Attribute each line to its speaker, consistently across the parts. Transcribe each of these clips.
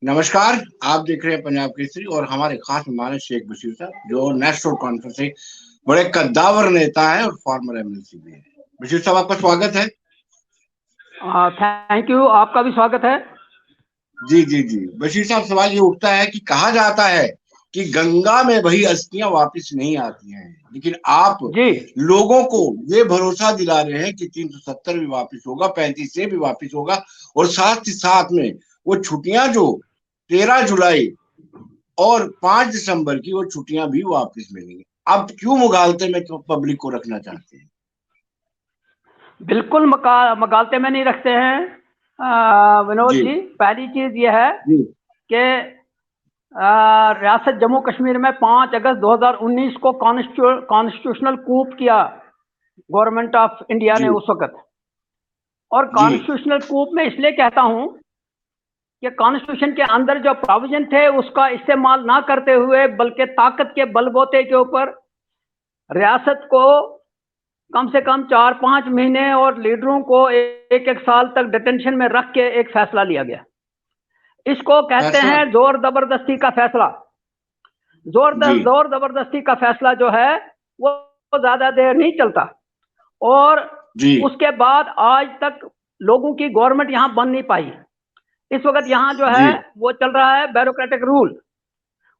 Speaker 1: नमस्कार। आप देख रहे हैं पंजाब केसरी और हमारे खास मेहमान हैं शेख बशीर साहब, जो नेक्स्ट रोड कॉन्फ्रेंस से बड़े कद्दावर नेता है और फॉर्मर एमएलसी भी है। बशीर साहब, आपका स्वागत है।
Speaker 2: थैंक यू, आपका भी स्वागत है।
Speaker 1: जी जी जी। बशीर साहब, सवाल ये उठता है कि कहा जाता है कि गंगा में बही अस्थियां वापस नहीं आती हैं, लेकिन आप
Speaker 2: जी
Speaker 1: लोगों को ये भरोसा दिला रहे हैं कि 370 भी वापस होगा, 35 भी वापस होगा, और साथ ही साथ में वो छुट्टियां जो 13 जुलाई और 5 दिसंबर की वो छुट्टियां भी वापस मिलेंगी। अब क्यों मुगालते में तो पब्लिक को रखना चाहते हैं?
Speaker 2: बिल्कुल मगालते में नहीं रखते हैं। विनोद
Speaker 1: जी
Speaker 2: जी, पहली चीज़ यह है
Speaker 1: जी
Speaker 2: कि रियासत जम्मू कश्मीर में 5 अगस्त 2019 को कॉन्स्टिट्यूशनल कूप किया गवर्नमेंट ऑफ इंडिया ने
Speaker 1: जी
Speaker 2: उस वक्त। और
Speaker 1: जी
Speaker 2: कॉन्स्टिट्यूशनल कूप में इसलिए कहता हूं कि कॉन्स्टिट्यूशन के अंदर जो प्रोविजन थे उसका इस्तेमाल ना करते हुए, बल्कि ताकत के बलबूते के ऊपर रियासत को कम से कम 4-5 महीने और लीडरों को एक एक साल तक डिटेंशन में रख के एक फैसला लिया गया। इसको कहते
Speaker 1: फैसला।
Speaker 2: हैं जोर जबरदस्ती का फैसला।
Speaker 1: जी
Speaker 2: जोर जबरदस्ती का फैसला जो है वो ज्यादा देर नहीं चलता। और
Speaker 1: जी
Speaker 2: उसके बाद आज तक लोगों की गवर्नमेंट यहां बन नहीं पाई। इस वक्त यहां जो
Speaker 1: जी
Speaker 2: है वो चल रहा है ब्यूरोक्रेटिक रूल।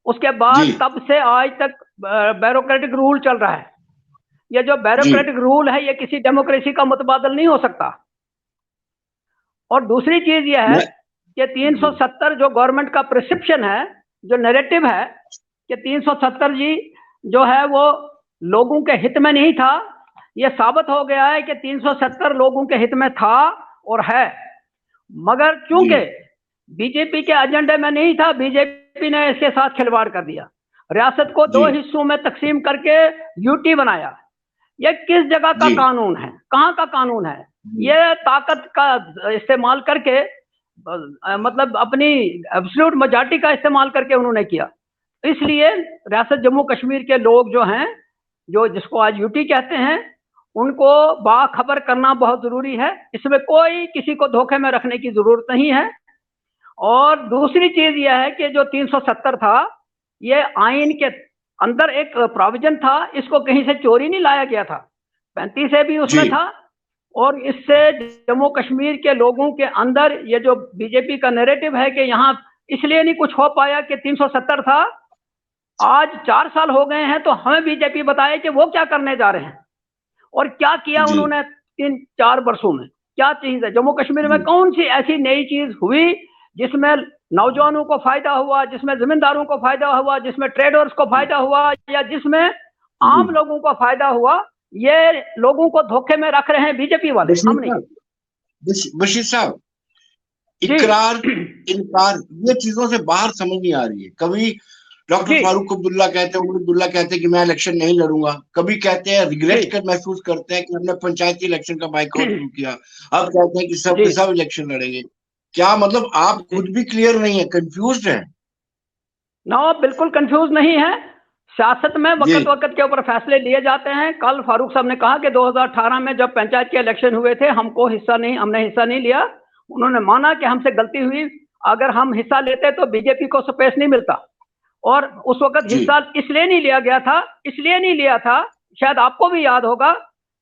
Speaker 2: उसके
Speaker 1: जी
Speaker 2: बाद तब से आज तक ब्यूरोक्रेटिक रूल चल रहा है। ये जो
Speaker 1: जी
Speaker 2: ब्यूरोक्रेटिक रूल है ये किसी डेमोक्रेसी का मुतबादल नहीं हो सकता। और दूसरी चीज यह है
Speaker 1: मैं
Speaker 2: कि
Speaker 1: जी
Speaker 2: 370 जो गवर्नमेंट का प्रिस्क्रिप्शन है, जो नैरेटिव है कि 370 जी जो है वो लोगों के हित में नहीं था, ये साबित हो गया है कि 370 लोगों के हित में था और है। मगर
Speaker 1: जी
Speaker 2: चूंकि बीजेपी के एजेंडे में नहीं था, बीजेपी ने इसके साथ खिलवाड़ कर दिया। रियासत को
Speaker 1: जी
Speaker 2: दो हिस्सों में तकसीम करके यूटी बनाया। ये किस जगह का
Speaker 1: जी
Speaker 2: कानून है, कहाँ का कानून है?
Speaker 1: जी
Speaker 2: ये ताकत का इस्तेमाल करके, मतलब अपनी एब्सोल्यूट मेजॉरिटी का इस्तेमाल करके उन्होंने किया। इसलिए रियासत जम्मू कश्मीर के लोग जो हैं, जो जिसको आज यूटी कहते हैं, उनको बाखबर करना बहुत जरूरी है। इसमें कोई किसी को धोखे में रखने की जरूरत नहीं है। और दूसरी चीज यह है कि जो 370 था, ये आइन के अंदर एक प्रोविजन था, इसको कहीं से चोरी नहीं लाया गया था। 35 से भी
Speaker 1: जी
Speaker 2: उसमें था। और इससे जम्मू कश्मीर के लोगों के अंदर ये जो बीजेपी का नैरेटिव है कि यहाँ इसलिए नहीं कुछ हो पाया कि 370 था, आज 4 साल हो गए हैं तो हमें बीजेपी बताए कि वो क्या करने जा रहे हैं और क्या किया
Speaker 1: जी
Speaker 2: उन्होंने 3-4 वर्षों में। क्या चीज है जम्मू कश्मीर में,
Speaker 1: जी
Speaker 2: कौन सी ऐसी नई चीज हुई जिसमें नौजवानों को फायदा हुआ, जिसमें जमींदारों को फायदा हुआ, जिसमें ट्रेडर्स को फायदा हुआ, या जिसमें
Speaker 1: जी।
Speaker 2: आम लोगों को फायदा हुआ? ये लोगों को धोखे में रख रहे हैं बीजेपी वाले,
Speaker 1: बशीर
Speaker 2: हम नहीं।
Speaker 1: साहब, बशीर साहब,
Speaker 2: जी
Speaker 1: इकरार इनकार ये चीजों से बाहर समझ नहीं आ रही है। कभी डॉक्टर
Speaker 2: जी
Speaker 1: फारूक अब्दुल्ला कहते हैं, उमर अब्दुल्ला कहते हैं कि मैं इलेक्शन नहीं लड़ूंगा। कभी कहते हैं,
Speaker 2: जी
Speaker 1: रिग्रेट कर महसूस करते हैं कि हमने पंचायती इलेक्शन का बाइकआउट क्यों किया। अब कहते हैं कि सब
Speaker 2: जी।
Speaker 1: के सब इलेक्शन लड़ेंगे। क्या मतलब, आप
Speaker 2: जी
Speaker 1: खुद भी क्लियर नहीं है, कंफ्यूज है?
Speaker 2: नो, बिल्कुल कंफ्यूज नहीं है। सियासत में
Speaker 1: जी
Speaker 2: वक्त वक्त के ऊपर फैसले लिए जाते हैं। कल फारूक साहब ने कहा कि 2018 में जब पंचायत के इलेक्शन हुए थे, हमने हिस्सा नहीं लिया। उन्होंने माना कि हमसे गलती हुई, अगर हम हिस्सा लेते तो बीजेपी को स्पेस नहीं मिलता। और उस वक्त
Speaker 1: जी
Speaker 2: हिस्सा इसलिए नहीं लिया गया था, इसलिए नहीं लिया था, शायद आपको भी याद होगा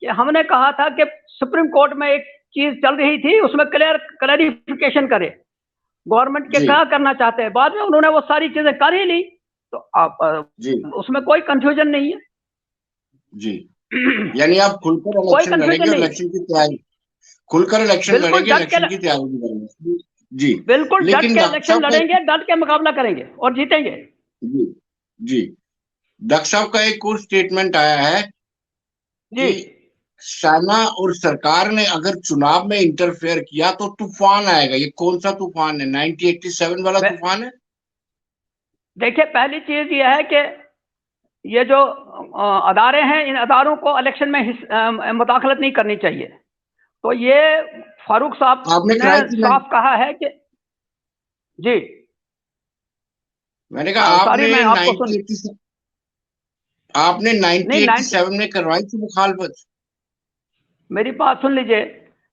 Speaker 2: कि हमने कहा था कि सुप्रीम कोर्ट में एक चीज चल रही थी, उसमें क्लैरिफिकेशन करे गवर्नमेंट के
Speaker 1: जी
Speaker 2: क्या करना चाहते हैं। बाद में उन्होंने वो सारी चीजें कर ही ली। तो आप
Speaker 1: जी
Speaker 2: उसमें कोई कंफ्यूजन नहीं है।
Speaker 1: जी। यानी आप खुलकर
Speaker 2: कोई
Speaker 1: इलेक्शन
Speaker 2: कंफ्यूजन
Speaker 1: लड़ेंगे और
Speaker 2: नहीं है।
Speaker 1: इलेक्शन की तैयारी, खुलकर इलेक्शन
Speaker 2: बिल्कुल
Speaker 1: लड़ेंगे,
Speaker 2: डट के
Speaker 1: इलेक्शन की तैयारी भी करेंगे। जी।
Speaker 2: बिल्कुल डट
Speaker 1: लेकिन
Speaker 2: के
Speaker 1: डॉक्टर
Speaker 2: इलेक्शन
Speaker 1: साहब का
Speaker 2: लड़ेंगे, डट के मुकाबला करेंगे और जीतेंगे।
Speaker 1: जी जी, डॉक्टर साहब का एक और स्टेटमेंट आया है
Speaker 2: जी
Speaker 1: कि सेना और सरकार ने अगर चुनाव में इंटरफेयर किया तो तूफान आएगा। ये कौन सा तूफान है? 1987 वाला तूफान है?
Speaker 2: देखिए, पहली चीज यह है कि ये जो अदारे हैं, इन अदारों को इलेक्शन में मुदाखलत नहीं करनी चाहिए। तो ये फारूक साहब
Speaker 1: आपने
Speaker 2: ने
Speaker 1: कराई थी?
Speaker 2: साफ कहा है कि जी।
Speaker 1: मैंने कहा
Speaker 2: सॉरी,
Speaker 1: आपने
Speaker 2: मैं आपको सुन
Speaker 1: 1987, आपने
Speaker 2: नहीं, 90
Speaker 1: 1987 में करवाई थी मुखालफत?
Speaker 2: मेरी बात सुन लीजिए।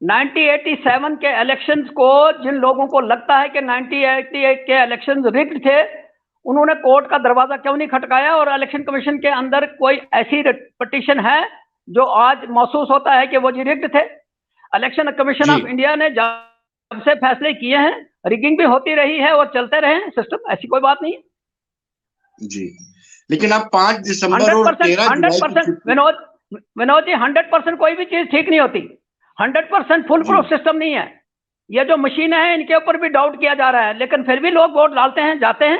Speaker 2: 1987 के इलेक्शंस को जिन लोगों को लगता है कि 1988 के इलेक्शंस रिग्ड थे, उन्होंने कोर्ट का दरवाजा क्यों नहीं खटकाया? और इलेक्शन कमीशन के अंदर कोई ऐसी पिटीशन है जो आज महसूस होता है कि वो जी रिग्ड थे? इलेक्शन कमीशन ऑफ इंडिया ने जब से फैसले किए हैं, रिगिंग भी होती रही है और चलते रहे हैं सिस्टम, ऐसी कोई बात नहीं है
Speaker 1: जी। लेकिन अब 5 दिसंबर और 13
Speaker 2: 100% विनोद जी, 100% कोई भी चीज ठीक नहीं होती। 100% फुल प्रूफ सिस्टम नहीं है। ये जो मशीन है इनके ऊपर भी डाउट किया जा रहा है, लेकिन फिर भी लोग वोट डालते हैं, जाते हैं।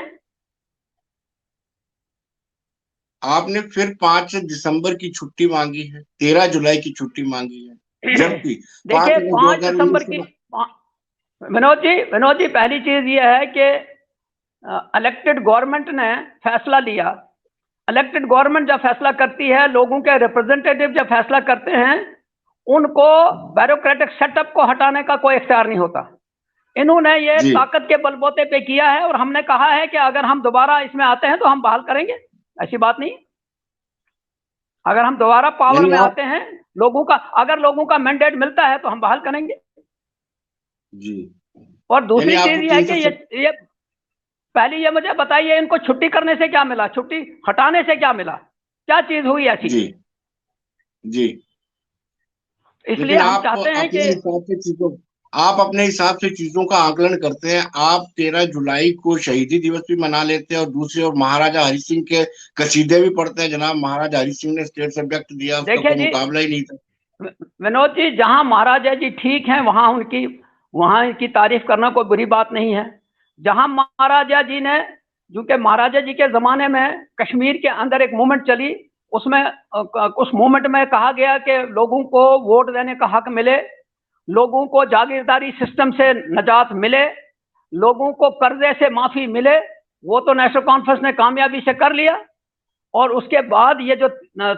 Speaker 1: आपने फिर 5 दिसंबर की छुट्टी मांगी है, 13 जुलाई की छुट्टी मांगी है, जबकि
Speaker 2: देखिए 5 दिसंबर की, विनोद जी पहली चीज ये है कि इलेक्टेड गवर्नमेंट ने फैसला लिया। इलेक्टेड गवर्नमेंट जब फैसला करती है, लोगों के रिप्रेजेंटेटिव जब फैसला करते हैं, उनको ब्यूरोक्रेटिक सेटअप को हटाने का कोई इख्तियार नहीं होता। इन्होंने ये ताकत के बलबूते पे किया है, और हमने कहा है कि अगर हम दोबारा इसमें आते हैं तो हम बहाल करेंगे, ऐसी बात नहीं। अगर हम दोबारा पावर में आते हैं, अगर लोगों का मैंडेट मिलता है तो हम बहाल करेंगे
Speaker 1: जी।
Speaker 2: और दूसरी चीज ये है कि ये पहले ये मुझे बताइए, इनको छुट्टी करने से क्या मिला? छुट्टी हटाने से क्या मिला? क्या चीज हुई ऐसी?
Speaker 1: जी जी।
Speaker 2: इसलिए हम चाहते हैं कि
Speaker 1: आप अपने हिसाब से चीजों का आकलन करते हैं। आप 13 जुलाई को शहीदी दिवस भी मना लेते हैं, और दूसरी ओर महाराजा हरि सिंह के कसीदे भी पढ़ते हैं। जनाब महाराजा हरि सिंह ने स्टेट सब्जेक्ट दिया, उसका कोई मुकाबला ही नहीं था।
Speaker 2: विनोद जी, जहां महाराजा जी ठीक हैं वहां इनकी तारीफ करना कोई बुरी बात नहीं है। जहां महाराजा जी ने, क्योंकि महाराजा जी के जमाने में कश्मीर के अंदर एक मूवमेंट चली, उसमें उस मूवमेंट में कहा गया कि लोगों को वोट देने का हक मिले, लोगों को जागीरदारी सिस्टम से निजात मिले, लोगों को कर्जे से माफी मिले। वो तो नेशनल कॉन्फ्रेंस ने कामयाबी से कर लिया। और उसके बाद ये जो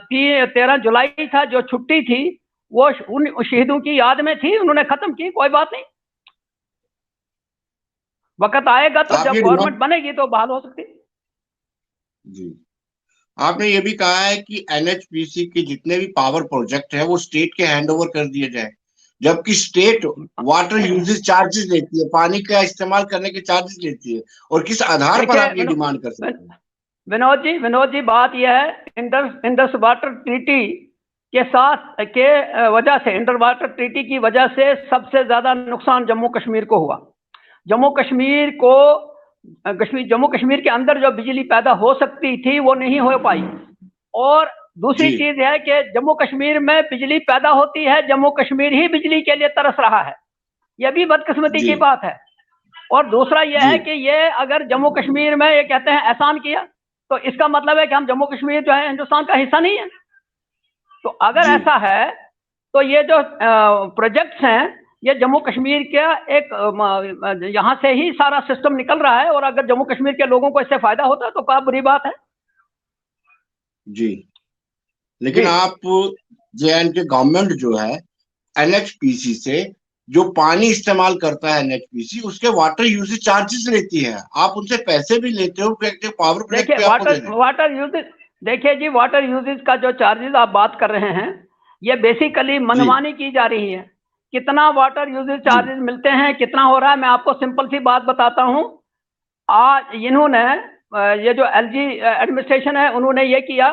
Speaker 2: 13 जुलाई था, जो छुट्टी थी, वो उन शहीदों की याद में थी, उन्होंने खत्म की, कोई बात नहीं। वक्त आएगा तो जब गवर्नमेंट बनेगी तो बहाल हो सकती।
Speaker 1: जी। आपने ये भी कहा है कि एनएचपीसी के जितने भी पावर प्रोजेक्ट है वो स्टेट के हैंडओवर कर दिए जाए, जबकि स्टेट वाटर यूजेज चार्जेस लेती है, पानी का इस्तेमाल करने के चार्जेस लेती है। और किस आधार पर आप ये डिमांड कर सकते हैं?
Speaker 2: विनोद जी बात यह है, इंडस वाटर ट्रीटी के साथ के वजह से, इंडस वाटर ट्रीटी की वजह से सबसे ज्यादा नुकसान जम्मू कश्मीर को हुआ। जम्मू कश्मीर के अंदर जो बिजली पैदा हो सकती थी वो नहीं हो पाई। और दूसरी चीज है कि जम्मू कश्मीर में बिजली पैदा होती है, जम्मू कश्मीर ही बिजली के लिए तरस रहा है। यह भी बदकिस्मती की बात है। और दूसरा यह है कि ये अगर जम्मू कश्मीर में ये कहते हैं एहसान किया, तो इसका मतलब है कि हम जम्मू कश्मीर जो है हिंदुस्तान का हिस्सा नहीं है। तो अगर ऐसा है तो ये जो प्रोजेक्ट्स हैं, ये जम्मू कश्मीर का एक यहाँ से ही सारा सिस्टम निकल रहा है, और अगर जम्मू कश्मीर के लोगों को इससे फायदा होता है तो क्या बुरी बात है?
Speaker 1: जी। लेकिन आप जे.एंड.के गवर्नमेंट जो है एनएचपीसी से जो पानी इस्तेमाल करता है, एनएचपीसी उसके वाटर यूजेज चार्जेस लेती है, आप उनसे पैसे भी लेते हो पावर प्रोजेक्ट पे आपको देते हैं।
Speaker 2: वाटर यूजेज, देखिए जी, वाटर यूजेज का जो चार्जेस आप बात कर रहे हैं, ये बेसिकली मनमानी की जा रही है। कितना वाटर यूजेज चार्जेस मिलते हैं, कितना हो रहा है, मैं आपको सिंपल सी बात बताता हूं। आज इन्होंने, ये जो एलजी एडमिनिस्ट्रेशन है, उन्होंने ये किया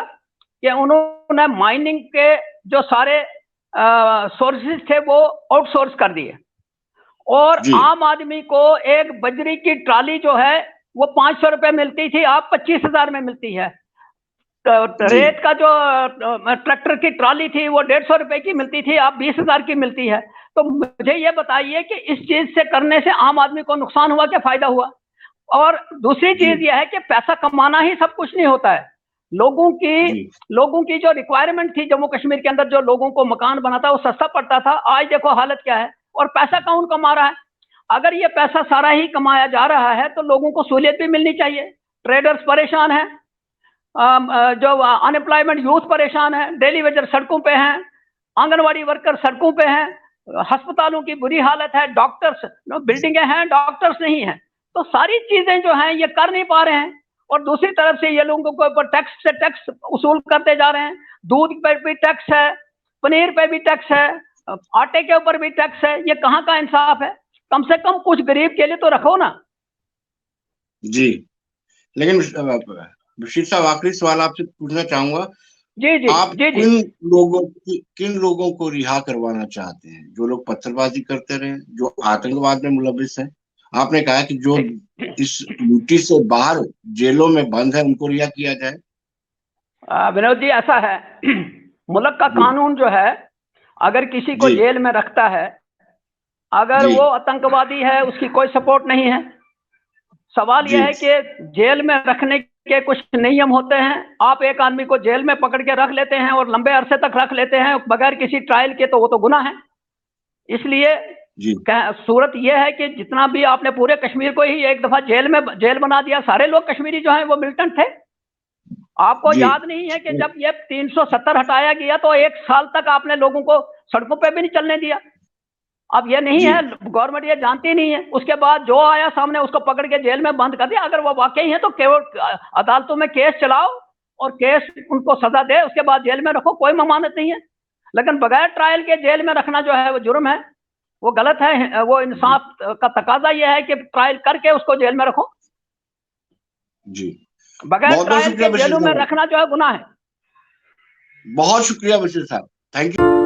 Speaker 2: कि उन्होंने माइनिंग के जो सारे सोर्सेज थे वो आउटसोर्स कर दिए, और आम आदमी को एक बजरी की ट्राली जो है वो 500 रुपए मिलती थी, आप 25,000 में मिलती है। रेत का जो ट्रैक्टर की ट्राली थी वो 150 रुपए की मिलती थी, आप 20,000 की मिलती है। तो मुझे ये बताइए कि इस चीज से करने से आम आदमी को नुकसान हुआ क्या फायदा हुआ? और दूसरी चीज यह है कि पैसा कमाना ही सब कुछ नहीं होता है। लोगों की जो रिक्वायरमेंट थी जम्मू कश्मीर के अंदर, जो लोगों को मकान बनाता वो सस्ता पड़ता था, आज देखो हालत क्या है। और पैसा कौन कमा रहा है? अगर ये पैसा सारा ही कमाया जा रहा है तो लोगों को सहूलियत भी मिलनी चाहिए। ट्रेडर्स परेशान है, जो अनएम्प्लॉयमेंट यूथ परेशान है, डेली वेजर सड़कों पे हैं, आंगनवाड़ी वर्कर सड़कों पे हैं, अस्पतालों की बुरी हालत है, डॉक्टर्स बिल्डिंगें हैं, डॉक्टर्स नहीं हैं। तो सारी चीजें जो हैं ये कर नहीं पा रहे हैं। और दूसरी तरफ से ये लोगों के ऊपर टैक्स से टैक्स वसूल करते जा रहे हैं। दूध पे भी टैक्स है, पनीर पे भी टैक्स है, आटे के ऊपर भी टैक्स है, ये कहाँ का इंसाफ है? कम से कम कुछ गरीब के लिए तो रखो ना।
Speaker 1: जी, लेकिन बशीर साहब, आखिरी सवाल आपसे पूछना चाहूंगा,
Speaker 2: जी जी
Speaker 1: आप
Speaker 2: जी जी।
Speaker 1: किन लोगों को रिहा करवाना चाहते हैं? जो लोग पत्थरबाजी करते रहे, जो आतंकवाद में मुलविस हैं? आपने कहा कि जो इस यूटी से बाहर जेलों में बंद है उनको रिहा किया जाए।
Speaker 2: विनोद जी, ऐसा है मुल्क का
Speaker 1: जी
Speaker 2: कानून जो है, अगर किसी को
Speaker 1: जी
Speaker 2: जेल में रखता है, अगर
Speaker 1: जी
Speaker 2: वो आतंकवादी है, उसकी कोई सपोर्ट नहीं है। सवाल
Speaker 1: जी
Speaker 2: यह है कि जेल में रखने के कुछ नियम होते हैं। आप एक आदमी को जेल में पकड़ के रख लेते हैं और लंबे अरसे तक रख लेते हैं बगैर किसी ट्रायल के, तो वो तो गुनाह है। इसलिए
Speaker 1: जी
Speaker 2: सूरत यह है कि जितना भी आपने पूरे कश्मीर को ही एक दफा जेल बना दिया। सारे लोग कश्मीरी जो हैं वो मिलिटेंट थे। आपको
Speaker 1: जी
Speaker 2: याद नहीं है कि जब ये 370 हटाया गया तो 1 साल तक आपने लोगों को सड़कों पे भी नहीं चलने दिया। अब ये नहीं
Speaker 1: जी
Speaker 2: है, गवर्नमेंट ये जानती नहीं है। उसके बाद जो आया सामने उसको पकड़ के जेल में बंद कर दिया। अगर वो वाकई है तो केवल अदालतों में केस चलाओ और केस उनको सजा दे, उसके बाद जेल में रखो, कोई ममानत नहीं है। लेकिन बगैर ट्रायल के जेल में रखना जो है वो जुर्म है, वो गलत है। वो इंसाफ का तकाजा ये है कि ट्रायल करके उसको जेल में रखो।
Speaker 1: जी।
Speaker 2: बगैर
Speaker 1: बहुत बहुत
Speaker 2: ट्रायल
Speaker 1: शुक्रिया
Speaker 2: के
Speaker 1: बशीर
Speaker 2: जेलों में
Speaker 1: साहब,
Speaker 2: रखना जो है गुनाह है।
Speaker 1: बहुत शुक्रिया बशीर साहब, थैंक यू।